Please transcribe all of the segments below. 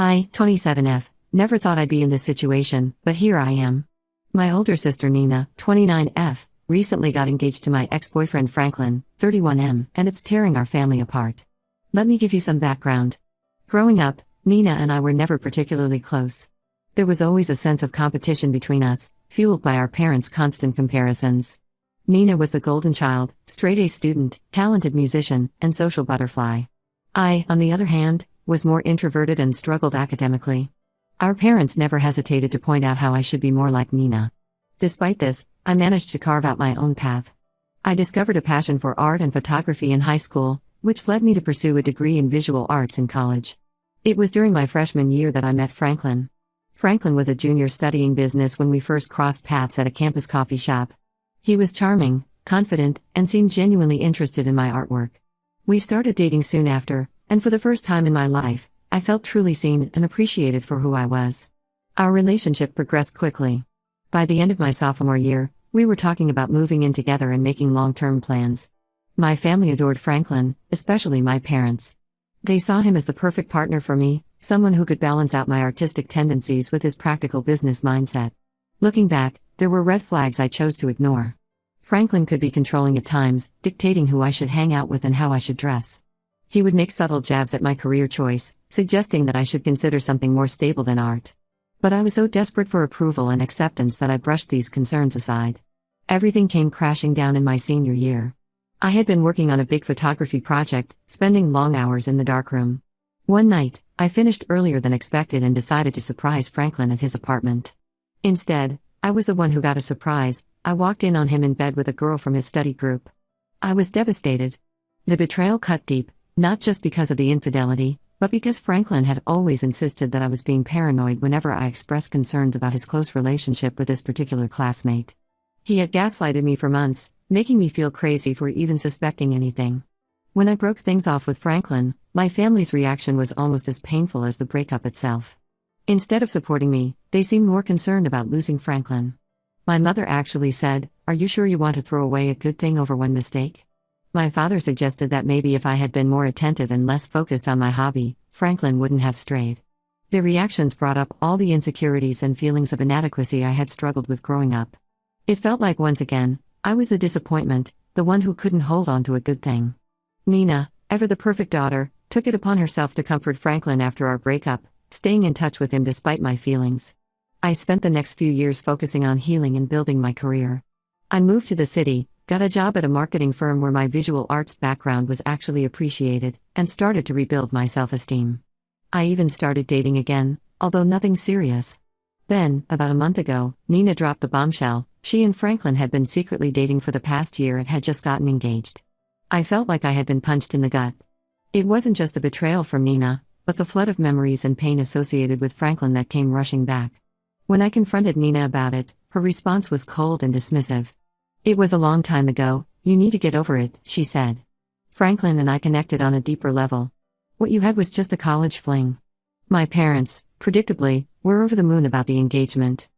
I, 27F, never thought I'd be in this situation, but here I am. My older sister Nina, 29F, recently got engaged to my ex-boyfriend Franklin, 31M, and it's tearing our family apart. Let me give you some background. Growing up, Nina and I were never particularly close. There was always a sense of competition between us, fueled by our parents' constant comparisons. Nina was the golden child, straight-A student, talented musician, and social butterfly. I, on the other hand, was more introverted and struggled academically. Our parents never hesitated to point out how I should be more like Nina. Despite this, I managed to carve out my own path. I discovered a passion for art and photography in high school, which led me to pursue a degree in visual arts in college. It was during my freshman year that I met Franklin. Franklin was a junior studying business when we first crossed paths at a campus coffee shop. He was charming, confident, and seemed genuinely interested in my artwork. We started dating soon after, and for the first time in my life, I felt truly seen and appreciated for who I was. Our relationship progressed quickly. By the end of my sophomore year, we were talking about moving in together and making long-term plans. My family adored Franklin, especially my parents. They saw him as the perfect partner for me, someone who could balance out my artistic tendencies with his practical business mindset. Looking back, there were red flags I chose to ignore. Franklin could be controlling at times, dictating who I should hang out with and how I should dress. He would make subtle jabs at my career choice, suggesting that I should consider something more stable than art. But I was so desperate for approval and acceptance that I brushed these concerns aside. Everything came crashing down in my senior year. I had been working on a big photography project, spending long hours in the darkroom. One night, I finished earlier than expected and decided to surprise Franklin at his apartment. Instead, I was the one who got a surprise. I walked in on him in bed with a girl from his study group. I was devastated. The betrayal cut deep, not just because of the infidelity, but because Franklin had always insisted that I was being paranoid whenever I expressed concerns about his close relationship with this particular classmate. He had gaslighted me for months, making me feel crazy for even suspecting anything. When I broke things off with Franklin, my family's reaction was almost as painful as the breakup itself. Instead of supporting me, they seemed more concerned about losing Franklin. My mother actually said, "Are you sure you want to throw away a good thing over one mistake?" My father suggested that maybe if I had been more attentive and less focused on my hobby, Franklin wouldn't have strayed. Their reactions brought up all the insecurities and feelings of inadequacy I had struggled with growing up. It felt like once again, I was the disappointment, the one who couldn't hold on to a good thing. Nina, ever the perfect daughter, took it upon herself to comfort Franklin after our breakup, staying in touch with him despite my feelings. I spent the next few years focusing on healing and building my career. I moved to the city, got a job at a marketing firm where my visual arts background was actually appreciated, and started to rebuild my self-esteem. I even started dating again, although nothing serious. Then, about a month ago, Nina dropped the bombshell. She and Franklin had been secretly dating for the past year and had just gotten engaged. I felt like I had been punched in the gut. It wasn't just the betrayal from Nina, but the flood of memories and pain associated with Franklin that came rushing back. When I confronted Nina about it, her response was cold and dismissive. "It was a long time ago, you need to get over it," she said. Franklin and I connected on a deeper level. What you had was just a college fling. My parents, predictably, were over the moon about the engagement.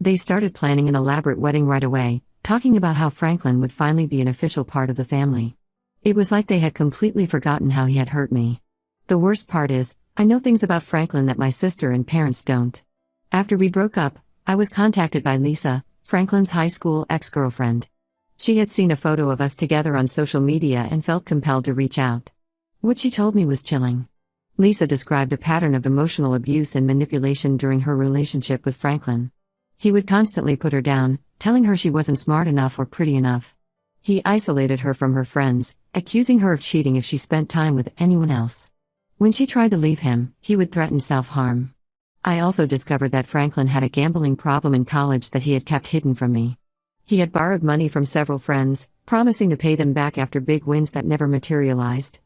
They started planning an elaborate wedding right away, talking about how Franklin would finally be an official part of the family. It was like they had completely forgotten how he had hurt me. The worst part is, I know things about Franklin that my sister and parents don't. After we broke up, I was contacted by Lisa, Franklin's high school ex-girlfriend. She had seen a photo of us together on social media and felt compelled to reach out. What she told me was chilling. Lisa described a pattern of emotional abuse and manipulation during her relationship with Franklin. He would constantly put her down, telling her she wasn't smart enough or pretty enough. He isolated her from her friends, accusing her of cheating if she spent time with anyone else. When she tried to leave him, he would threaten self-harm. I also discovered that Franklin had a gambling problem in college that he had kept hidden from me. He had borrowed money from several friends, promising to pay them back after big wins that never materialized.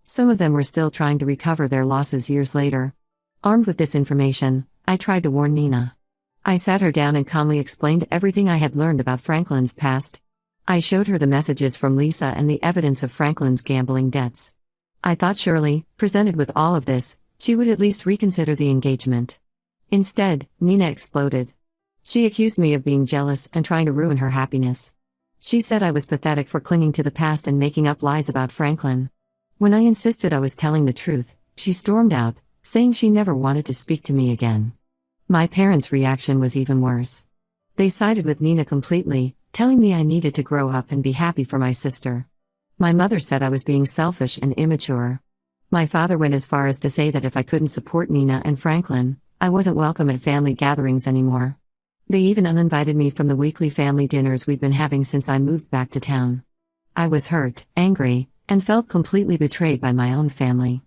Some of them were still trying to recover their losses years later. Armed with this information, I tried to warn Nina. I sat her down and calmly explained everything I had learned about Franklin's past. I showed her the messages from Lisa and the evidence of Franklin's gambling debts. I thought surely, presented with all of this, she would at least reconsider the engagement. Instead, Nina exploded. She accused me of being jealous and trying to ruin her happiness. She said I was pathetic for clinging to the past and making up lies about Franklin. When I insisted I was telling the truth, she stormed out, saying she never wanted to speak to me again. My parents' reaction was even worse. They sided with Nina completely, telling me I needed to grow up and be happy for my sister. My mother said I was being selfish and immature. My father went as far as to say that if I couldn't support Nina and Franklin, I wasn't welcome at family gatherings anymore. They even uninvited me from the weekly family dinners we'd been having since I moved back to town. I was hurt, angry, and felt completely betrayed by my own family.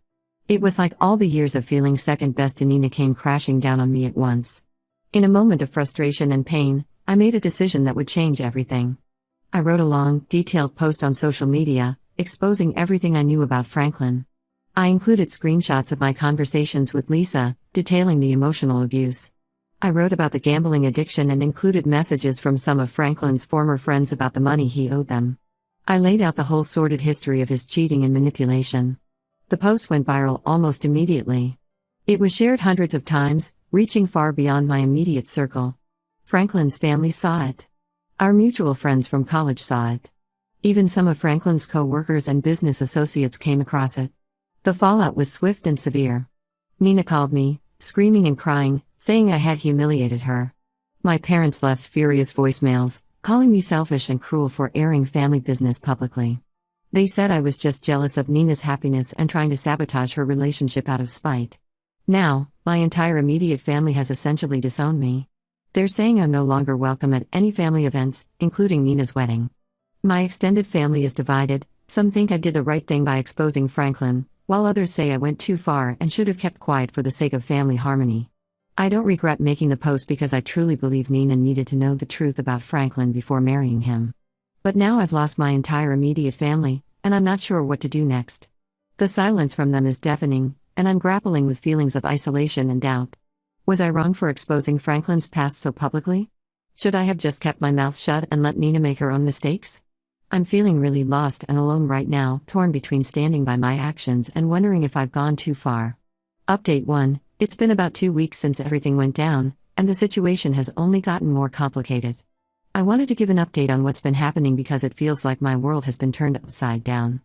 It was like all the years of feeling second best to Nina came crashing down on me at once. In a moment of frustration and pain, I made a decision that would change everything. I wrote a long, detailed post on social media, exposing everything I knew about Franklin. I included screenshots of my conversations with Lisa, detailing the emotional abuse. I wrote about the gambling addiction and included messages from some of Franklin's former friends about the money he owed them. I laid out the whole sordid history of his cheating and manipulation. The post went viral almost immediately. It was shared hundreds of times, reaching far beyond my immediate circle. Franklin's family saw it. Our mutual friends from college saw it. Even some of Franklin's co-workers and business associates came across it. The fallout was swift and severe. Nina called me, screaming and crying, saying I had humiliated her. My parents left furious voicemails, calling me selfish and cruel for airing family business publicly. They said I was just jealous of Nina's happiness and trying to sabotage her relationship out of spite. Now, my entire immediate family has essentially disowned me. They're saying I'm no longer welcome at any family events, including Nina's wedding. My extended family is divided. Some think I did the right thing by exposing Franklin, while others say I went too far and should have kept quiet for the sake of family harmony. I don't regret making the post because I truly believe Nina needed to know the truth about Franklin before marrying him. But now I've lost my entire immediate family, and I'm not sure what to do next. The silence from them is deafening, and I'm grappling with feelings of isolation and doubt. Was I wrong for exposing Franklin's past so publicly? Should I have just kept my mouth shut and let Nina make her own mistakes? I'm feeling really lost and alone right now, torn between standing by my actions and wondering if I've gone too far. Update 1. It's been about 2 weeks since everything went down, and the situation has only gotten more complicated. I wanted to give an update on what's been happening because it feels like my world has been turned upside down.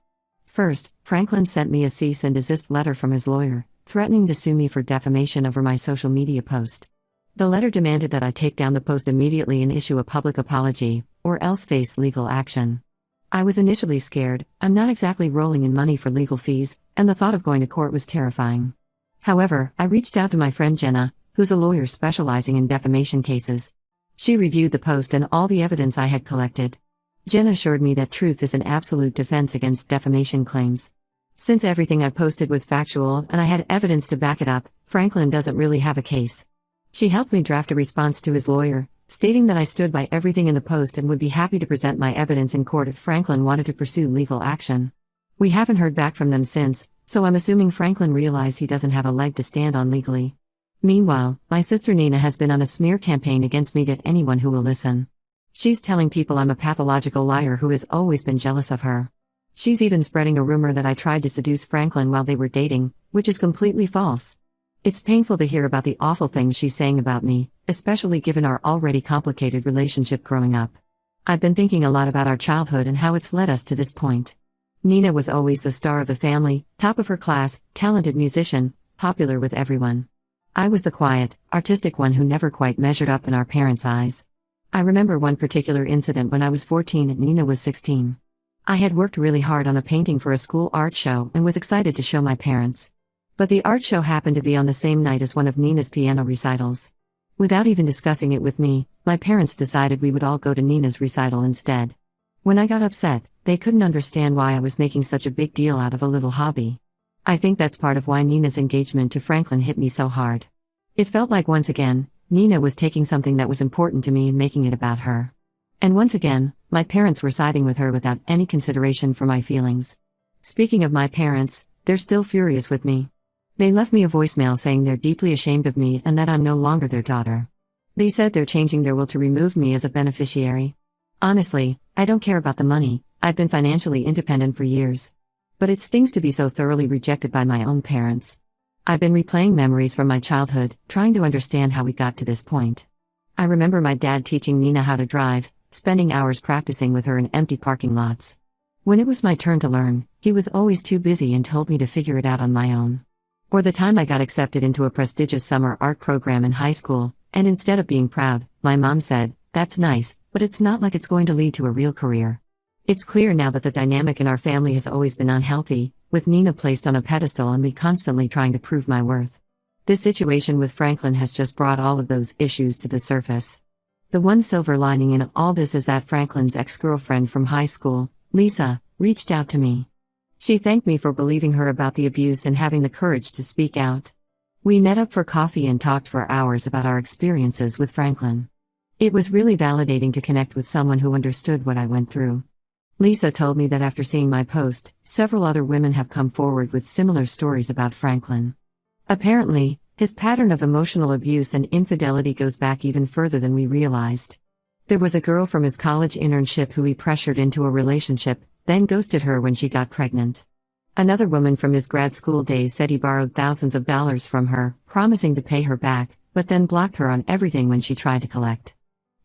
First, Franklin sent me a cease and desist letter from his lawyer, threatening to sue me for defamation over my social media post. The letter demanded that I take down the post immediately and issue a public apology, or else face legal action. I was initially scared. I'm not exactly rolling in money for legal fees, and the thought of going to court was terrifying. However, I reached out to my friend Jenna, who's a lawyer specializing in defamation cases. She reviewed the post and all the evidence I had collected. Jen assured me that truth is an absolute defense against defamation claims. Since everything I posted was factual and I had evidence to back it up, Franklin doesn't really have a case. She helped me draft a response to his lawyer, stating that I stood by everything in the post and would be happy to present my evidence in court if Franklin wanted to pursue legal action. We haven't heard back from them since, so I'm assuming Franklin realized he doesn't have a leg to stand on legally. Meanwhile, my sister Nina has been on a smear campaign against me to anyone who will listen. She's telling people I'm a pathological liar who has always been jealous of her. She's even spreading a rumor that I tried to seduce Franklin while they were dating, which is completely false. It's painful to hear about the awful things she's saying about me, especially given our already complicated relationship growing up. I've been thinking a lot about our childhood and how it's led us to this point. Nina was always the star of the family, top of her class, talented musician, popular with everyone. I was the quiet, artistic one who never quite measured up in our parents' eyes. I remember one particular incident when I was 14 and Nina was 16. I had worked really hard on a painting for a school art show and was excited to show my parents. But the art show happened to be on the same night as one of Nina's piano recitals. Without even discussing it with me, my parents decided we would all go to Nina's recital instead. When I got upset, they couldn't understand why I was making such a big deal out of a little hobby. I think that's part of why Nina's engagement to Franklin hit me so hard. It felt like once again, Nina was taking something that was important to me and making it about her. And once again, my parents were siding with her without any consideration for my feelings. Speaking of my parents, they're still furious with me. They left me a voicemail saying they're deeply ashamed of me and that I'm no longer their daughter. They said they're changing their will to remove me as a beneficiary. Honestly, I don't care about the money. I've been financially independent for years. But it stings to be so thoroughly rejected by my own parents. I've been replaying memories from my childhood, trying to understand how we got to this point. I remember my dad teaching Nina how to drive, spending hours practicing with her in empty parking lots. When it was my turn to learn, he was always too busy and told me to figure it out on my own. Or the time I got accepted into a prestigious summer art program in high school, and instead of being proud, my mom said, "That's nice, but it's not like it's going to lead to a real career." It's clear now that the dynamic in our family has always been unhealthy, with Nina placed on a pedestal and me constantly trying to prove my worth. This situation with Franklin has just brought all of those issues to the surface. The one silver lining in all this is that Franklin's ex-girlfriend from high school, Lisa, reached out to me. She thanked me for believing her about the abuse and having the courage to speak out. We met up for coffee and talked for hours about our experiences with Franklin. It was really validating to connect with someone who understood what I went through. Lisa told me that after seeing my post, several other women have come forward with similar stories about Franklin. Apparently, his pattern of emotional abuse and infidelity goes back even further than we realized. There was a girl from his college internship who he pressured into a relationship, then ghosted her when she got pregnant. Another woman from his grad school days said he borrowed thousands of dollars from her, promising to pay her back, but then blocked her on everything when she tried to collect.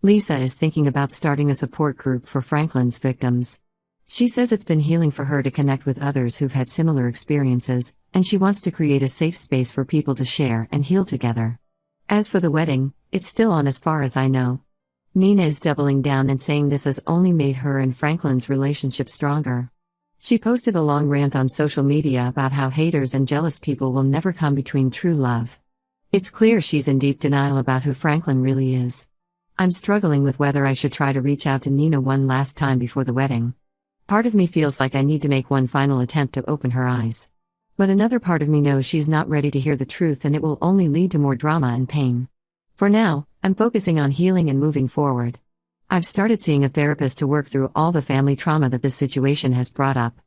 Lisa is thinking about starting a support group for Franklin's victims. She says it's been healing for her to connect with others who've had similar experiences, and she wants to create a safe space for people to share and heal together. As for the wedding, it's still on as far as I know. Nina is doubling down and saying this has only made her and Franklin's relationship stronger. She posted a long rant on social media about how haters and jealous people will never come between true love. It's clear she's in deep denial about who Franklin really is. I'm struggling with whether I should try to reach out to Nina one last time before the wedding. Part of me feels like I need to make one final attempt to open her eyes. But another part of me knows she's not ready to hear the truth and it will only lead to more drama and pain. For now, I'm focusing on healing and moving forward. I've started seeing a therapist to work through all the family trauma that this situation has brought up.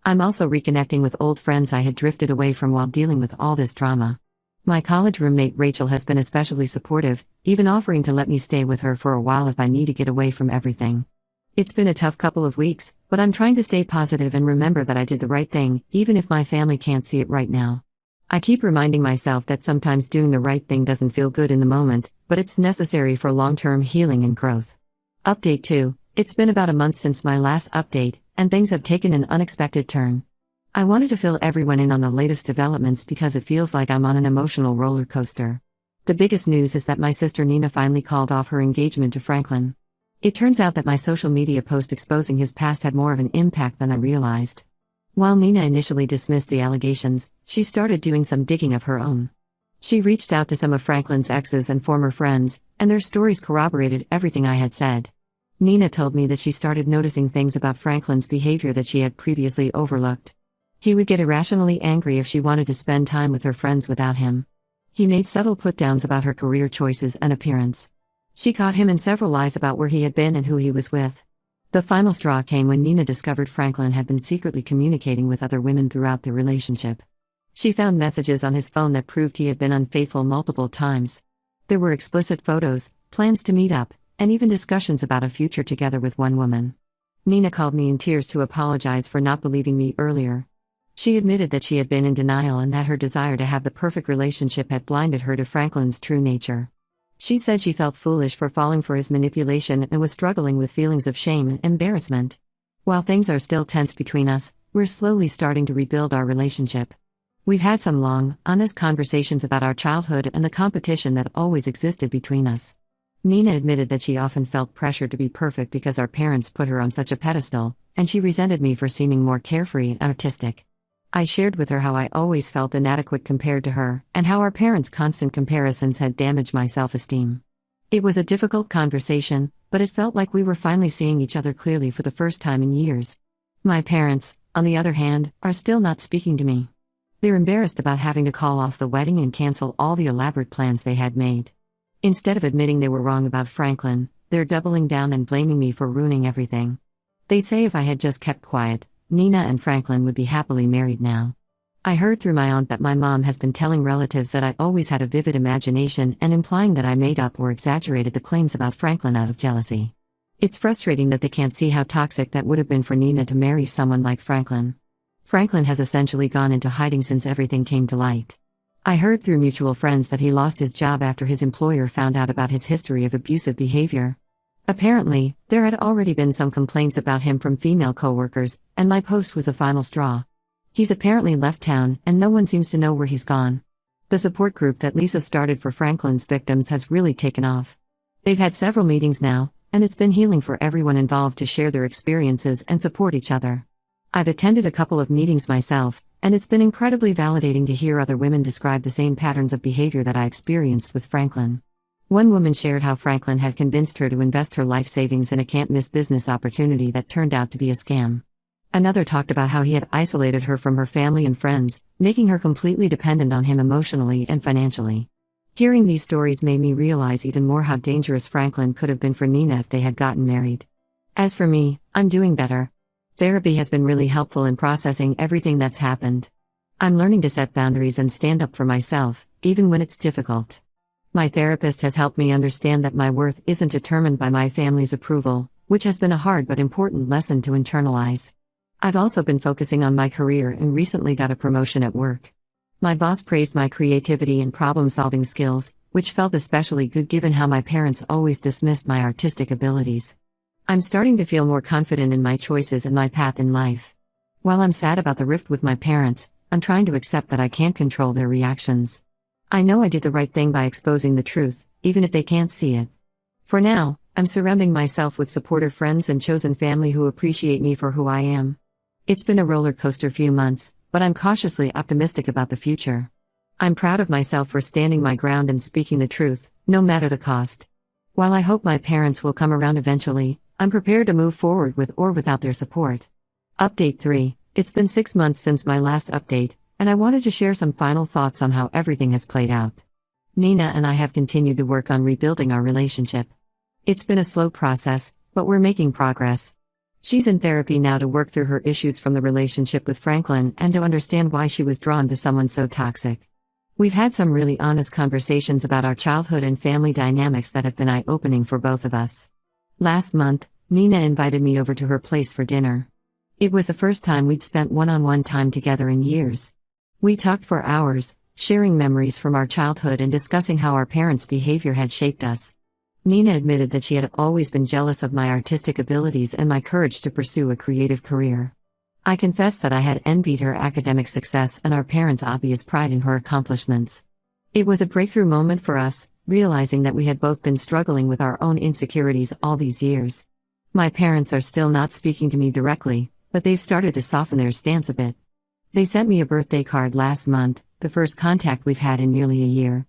I'm also reconnecting with old friends I had drifted away from while dealing with all this drama. My college roommate Rachel has been especially supportive, even offering to let me stay with her for a while if I need to get away from everything. It's been a tough couple of weeks, but I'm trying to stay positive and remember that I did the right thing, even if my family can't see it right now. I keep reminding myself that sometimes doing the right thing doesn't feel good in the moment, but it's necessary for long-term healing and growth. Update 2. It's been about a month since my last update, and things have taken an unexpected turn. I wanted to fill everyone in on the latest developments because it feels like I'm on an emotional roller coaster. The biggest news is that my sister Nina finally called off her engagement to Franklin. It turns out that my social media post exposing his past had more of an impact than I realized. While Nina initially dismissed the allegations, she started doing some digging of her own. She reached out to some of Franklin's exes and former friends, and their stories corroborated everything I had said. Nina told me that she started noticing things about Franklin's behavior that she had previously overlooked. He would get irrationally angry if she wanted to spend time with her friends without him. He made subtle put-downs about her career choices and appearance. She caught him in several lies about where he had been and who he was with. The final straw came when Nina discovered Franklin had been secretly communicating with other women throughout the relationship. She found messages on his phone that proved he had been unfaithful multiple times. There were explicit photos, plans to meet up, and even discussions about a future together with one woman. Nina called me in tears to apologize for not believing me earlier. She admitted that she had been in denial and that her desire to have the perfect relationship had blinded her to Franklin's true nature. She said she felt foolish for falling for his manipulation and was struggling with feelings of shame and embarrassment. While things are still tense between us, we're slowly starting to rebuild our relationship. We've had some long, honest conversations about our childhood and the competition that always existed between us. Nina admitted that she often felt pressure to be perfect because our parents put her on such a pedestal, and she resented me for seeming more carefree and artistic. I shared with her how I always felt inadequate compared to her, and how our parents' constant comparisons had damaged my self-esteem. It was a difficult conversation, but it felt like we were finally seeing each other clearly for the first time in years. My parents, on the other hand, are still not speaking to me. They're embarrassed about having to call off the wedding and cancel all the elaborate plans they had made. Instead of admitting they were wrong about Franklin, they're doubling down and blaming me for ruining everything. They say if I had just kept quiet, Nina and Franklin would be happily married now. I heard through my aunt that my mom has been telling relatives that I always had a vivid imagination and implying that I made up or exaggerated the claims about Franklin out of jealousy. It's frustrating that they can't see how toxic that would have been for Nina to marry someone like Franklin. Franklin has essentially gone into hiding since everything came to light. I heard through mutual friends that he lost his job after his employer found out about his history of abusive behavior. Apparently, there had already been some complaints about him from female coworkers, and my post was the final straw. He's apparently left town, and no one seems to know where he's gone. The support group that Lisa started for Franklin's victims has really taken off. They've had several meetings now, and it's been healing for everyone involved to share their experiences and support each other. I've attended a couple of meetings myself, and it's been incredibly validating to hear other women describe the same patterns of behavior that I experienced with Franklin. One woman shared how Franklin had convinced her to invest her life savings in a can't-miss business opportunity that turned out to be a scam. Another talked about how he had isolated her from her family and friends, making her completely dependent on him emotionally and financially. Hearing these stories made me realize even more how dangerous Franklin could have been for Nina if they had gotten married. As for me, I'm doing better. Therapy has been really helpful in processing everything that's happened. I'm learning to set boundaries and stand up for myself, even when it's difficult. My therapist has helped me understand that my worth isn't determined by my family's approval, which has been a hard but important lesson to internalize. I've also been focusing on my career and recently got a promotion at work. My boss praised my creativity and problem-solving skills, which felt especially good given how my parents always dismissed my artistic abilities. I'm starting to feel more confident in my choices and my path in life. While I'm sad about the rift with my parents, I'm trying to accept that I can't control their reactions. I know I did the right thing by exposing the truth, even if they can't see it. For now, I'm surrounding myself with supportive friends and chosen family who appreciate me for who I am. It's been a roller coaster few months, but I'm cautiously optimistic about the future. I'm proud of myself for standing my ground and speaking the truth, no matter the cost. While I hope my parents will come around eventually, I'm prepared to move forward with or without their support. Update 3. It's been 6 months since my last update, and I wanted to share some final thoughts on how everything has played out. Nina and I have continued to work on rebuilding our relationship. It's been a slow process, but we're making progress. She's in therapy now to work through her issues from the relationship with Franklin and to understand why she was drawn to someone so toxic. We've had some really honest conversations about our childhood and family dynamics that have been eye-opening for both of us. Last month, Nina invited me over to her place for dinner. It was the first time we'd spent one-on-one time together in years. We talked for hours, sharing memories from our childhood and discussing how our parents' behavior had shaped us. Nina admitted that she had always been jealous of my artistic abilities and my courage to pursue a creative career. I confessed that I had envied her academic success and our parents' obvious pride in her accomplishments. It was a breakthrough moment for us, realizing that we had both been struggling with our own insecurities all these years. My parents are still not speaking to me directly, but they've started to soften their stance a bit. They sent me a birthday card last month, the first contact we've had in nearly a year.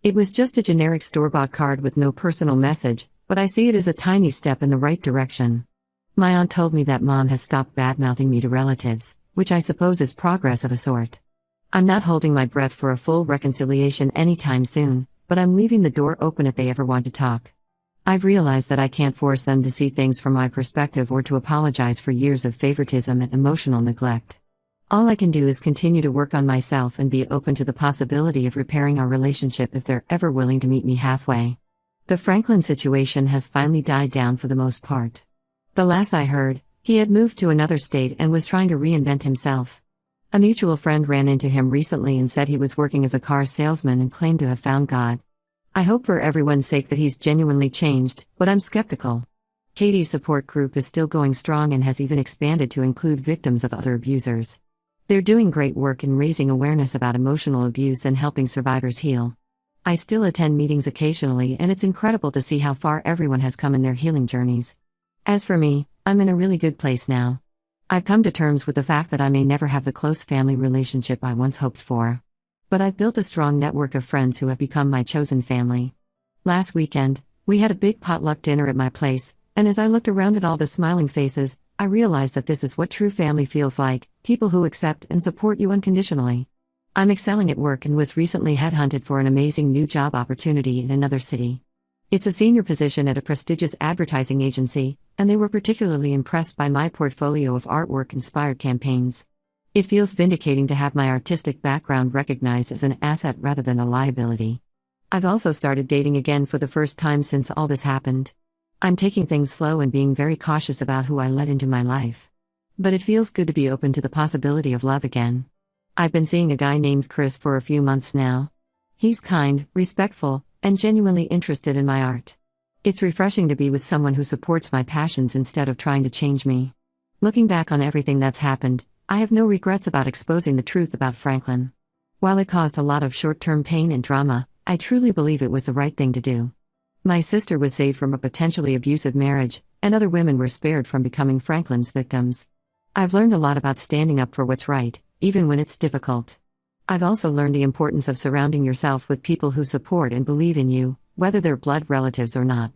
It was just a generic store-bought card with no personal message, but I see it as a tiny step in the right direction. My aunt told me that Mom has stopped bad-mouthing me to relatives, which I suppose is progress of a sort. I'm not holding my breath for a full reconciliation anytime soon, but I'm leaving the door open if they ever want to talk. I've realized that I can't force them to see things from my perspective or to apologize for years of favoritism and emotional neglect. All I can do is continue to work on myself and be open to the possibility of repairing our relationship if they're ever willing to meet me halfway. The Franklin situation has finally died down for the most part. The last I heard, he had moved to another state and was trying to reinvent himself. A mutual friend ran into him recently and said he was working as a car salesman and claimed to have found God. I hope for everyone's sake that he's genuinely changed, but I'm skeptical. Katie's support group is still going strong and has even expanded to include victims of other abusers. They're doing great work in raising awareness about emotional abuse and helping survivors heal. I still attend meetings occasionally, and it's incredible to see how far everyone has come in their healing journeys. As for me, I'm in a really good place now. I've come to terms with the fact that I may never have the close family relationship I once hoped for. But I've built a strong network of friends who have become my chosen family. Last weekend, we had a big potluck dinner at my place, and as I looked around at all the smiling faces, I realized that this is what true family feels like, people who accept and support you unconditionally. I'm excelling at work and was recently headhunted for an amazing new job opportunity in another city. It's a senior position at a prestigious advertising agency, and they were particularly impressed by my portfolio of artwork-inspired campaigns. It feels vindicating to have my artistic background recognized as an asset rather than a liability. I've also started dating again for the first time since all this happened. I'm taking things slow and being very cautious about who I let into my life. But it feels good to be open to the possibility of love again. I've been seeing a guy named Chris for a few months now. He's kind, respectful, and genuinely interested in my art. It's refreshing to be with someone who supports my passions instead of trying to change me. Looking back on everything that's happened, I have no regrets about exposing the truth about Franklin. While it caused a lot of short-term pain and drama, I truly believe it was the right thing to do. My sister was saved from a potentially abusive marriage, and other women were spared from becoming Franklin's victims. I've learned a lot about standing up for what's right, even when it's difficult. I've also learned the importance of surrounding yourself with people who support and believe in you, whether they're blood relatives or not.